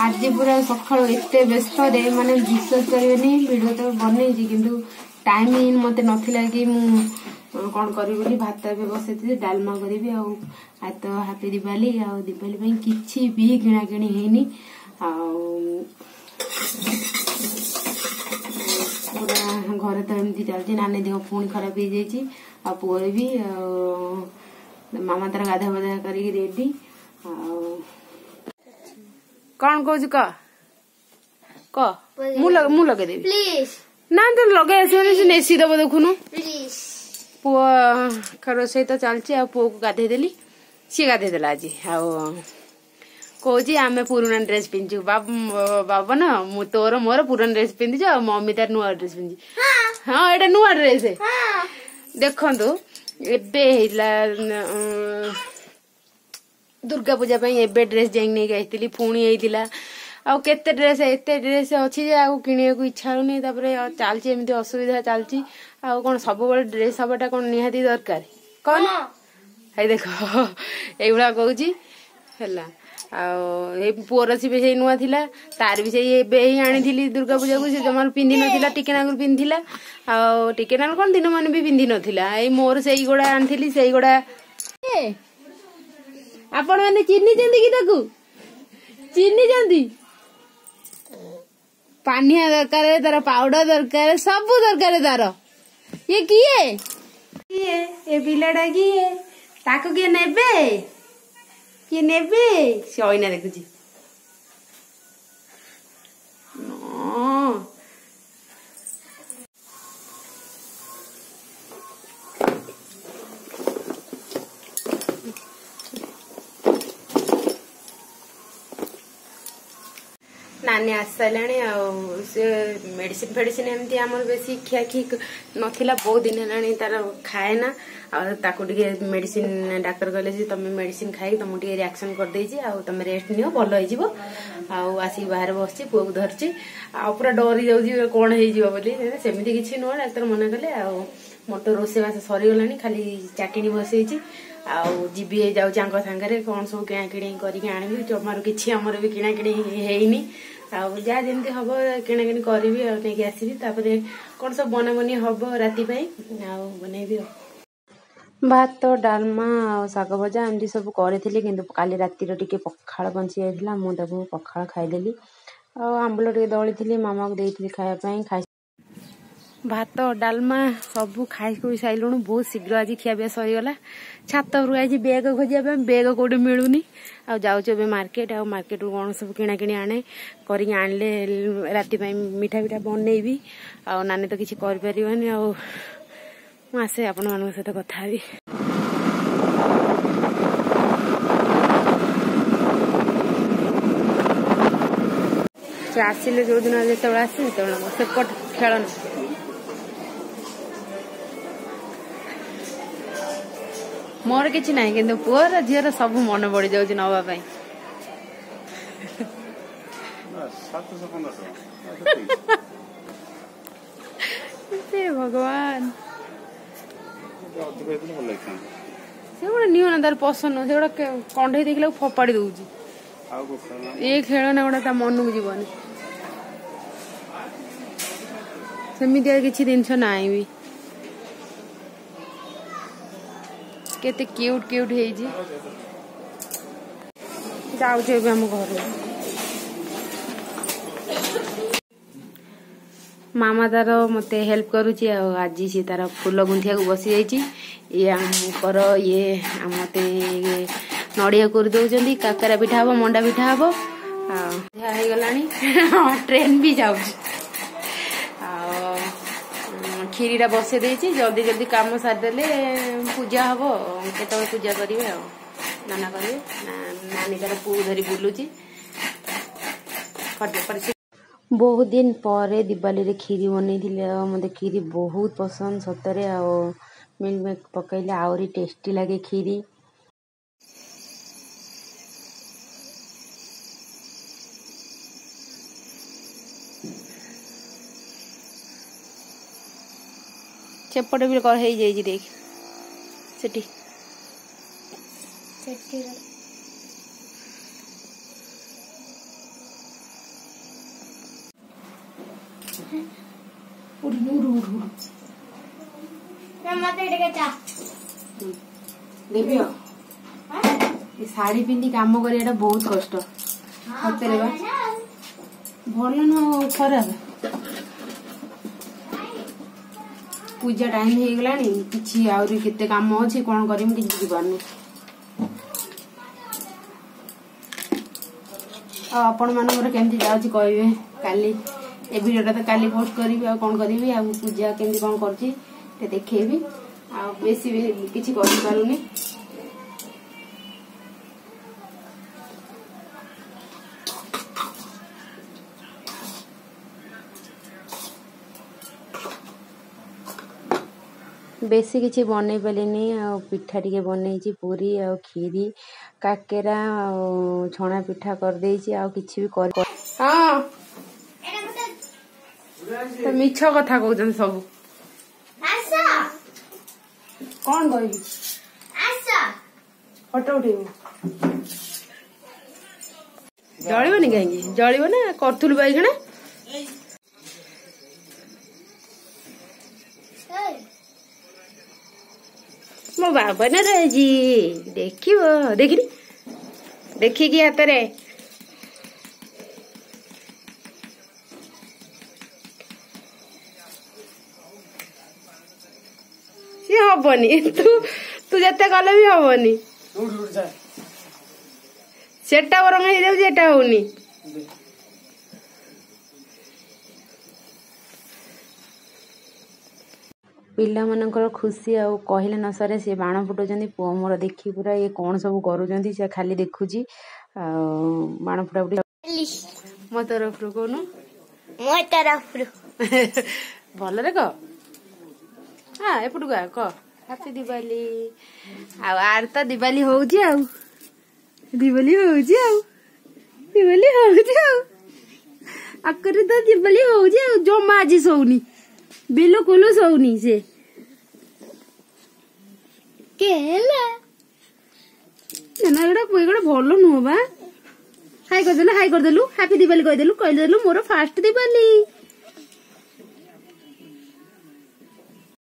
आज पूरा सकाल एत व्यस्त माने विश्वास करेंगे वीडियो तो बनई किंतु टाइम ही मत नाला कि कौन करी भात ए बसई डालमा करी आज तो हापी दिवाली दिवाली किसी भी किणा किणी है पूरा घर तो एमती चलती नानी देह पुणी खराब हो जाए पुअर भी मामा तार गाधा बाधा कर रेडी कौन कौच कु लगेदेवी प्लीज ना तो लगे आस नेसी दब देखुनु पुआ रोषे तो चलती पुओ को गाधे देली सी गाधे देला आज कौची आम पुराना ड्रेस पिंधु बाबा ना मु तोर मोर पुराना ड्रेस पिंधि मम्मी तार नुआ ड्रेस पिंधि हाँ एटा नुआ ड्रेस देखु एबे दुर्गा पूजा एबे ड्रेस जाई नहीं आई पुणी होता आउ केते ड्रेस एते ड्रेस अच्छी किणा को इच्छा होनी चलती एमती असुविधा चलती आउ कौन सब ड्रेस हवाटा कौन निहाती दरकार कौन है देख ये कौची पुअर सी भी नुआ थिला तार भी से आनी दुर्गा पूजा को जमार पिंधि ना टिके नागर पिंधिला टिके नागर कौन दिन मान भी पिंधि ना मोर से गोड़ा आनी से गोड़ा आपण मैंने चिन्नी कि ताकू चिन्नी पानिया दरकार तार पाउडर दरकार सब दरकार तार ये किए ए पिलाटा किए ताको किए नेबे से अइना देखुची नानी आस सारे मेडिसिन फेडिसिन एमती आमर बेसी खियाखी नाला बहुत दिन है तार खाए ना आगे मेडिसिन डाक्तर कहले तुम मेडिसिन खाई तुमको रिएक्शन कर देछि तुम रेस्ट नियो भल हो आसिक बाहर बस पुआ को धरची पूरा डरी जाऊँ कौन होमती किसी नुह डाक्तर मना कले मोर तो रोषेबास सरीगला खाली चाटिनी बसई जीबी जाऊँ सांगे कौन सब किणा किणी करबी जमार किसी आमर भी किणा किणी है जहाँ जमी हम किणा किणी करी नहीं आसबी कौन सब बना बनी हम राति बनैबी भात डालमा शाग भजा एमती सब करी कि काली रातिर टिके पखाड़ बंची जाइला मुझे पखाड़ खाईदेली आंबुल टे दली थी मामा को देती खायापाई भात डालमा सब खाई खोई सारू बहुत शीघ्र आज खिया सरीगला छात आज बेग खोजा बेग कौटे मिलूनी आउ मार्केट मार्केट कौन सब किणा किणी आने करके आणले राति मिठा मिठा बनईबी आ नानी तो किसी करें आसे आपण मान सहित कथा भी से आसिले जो दिन जो आसे सेपट खेलन मोर किसी ना कि पुअर झीर सब मन बढ़ी जाऊँ नापी भगवान से गोटे नियो ना तार पसंद से गोटे कंडे देखला फोपाड़ी दौर ये खेलना गोटा मन को जीवन सेमती किसी जिनस ना भी केते क्यूट क्यूट है जाऊे आम घर मामा तार मते हेल्प करुची आज सी तार फूल गुंथिया को बसी जाइए आमकर ये मते नड़िया कर दौरान काकरा पिठा हम मंडा पिठा हम हो गलानी ट्रेन भी जाऊ खीरीटा बसई देती जल्दी जल्दी काम सारिदेले पूजा हम केत पूजा करेंगे नाना करेंगे नानी तार पु धरी बुलूची बहुत दिन पर दिवाली रे खीरी बनै मत खीरी बहुत पसंद सतरे मिल्क मेक पकईले आहरी टेस्टी लगे खीरी। सेपटे भी हो जाइए देख सेठी देवी शाढ़ी पिंधि काम कर बहुत कष्ट सतरे भल न खराब पूजा टाइम हो गला कि आहरी केते काम अच्छी कौन कर आपण मानकर केमती जाऊँ कहे काली ए वीडियोटा तो काली पोस्ट करी कौन करी आ पूजा केमती कौन कर देखेबी आ बेसी किसी करूनी बेसी किसी बन पारे आ पिठा टे बन पूरी आ खीरी काकेरा छणा पिठा कर देछि आ किछि भी कर हां तो मिछ कथा कहउछन सब आसा कौन कहबी आसा फोटो उठेबो जळिबनी काहे जळिबो ना करथुल बाइगणा मो बाबा न रही देखिबो देखिनी देखिकी हाथ रे सी हबनी तू जते गले भी हबनी सेटा बरम हो जाउछि एटा होनी पिला मानकर खुशी आ कहले न सरे से बाण फुटाउछन्ती पुओ मोर देखी पूरा ये कौन सब करूछन्ती से खाली देखुची बाण फुटाफुटी मो तरफ कौन मो तरफ भल रे कह हाँ एपटू कह हैप्पी दिवाली आर तो दिवाली होउची आ दिवाली होउची आ दिवाली होउची आ आकरे तो दिवाली होउची आ जो माजी सोउनी बिल्कुल सोनी से केला ना पुई गड़ा भल नुह बा हाई करदेलु हैप्पी दिवाली कहदेलु मोर फास्ट दिवाली।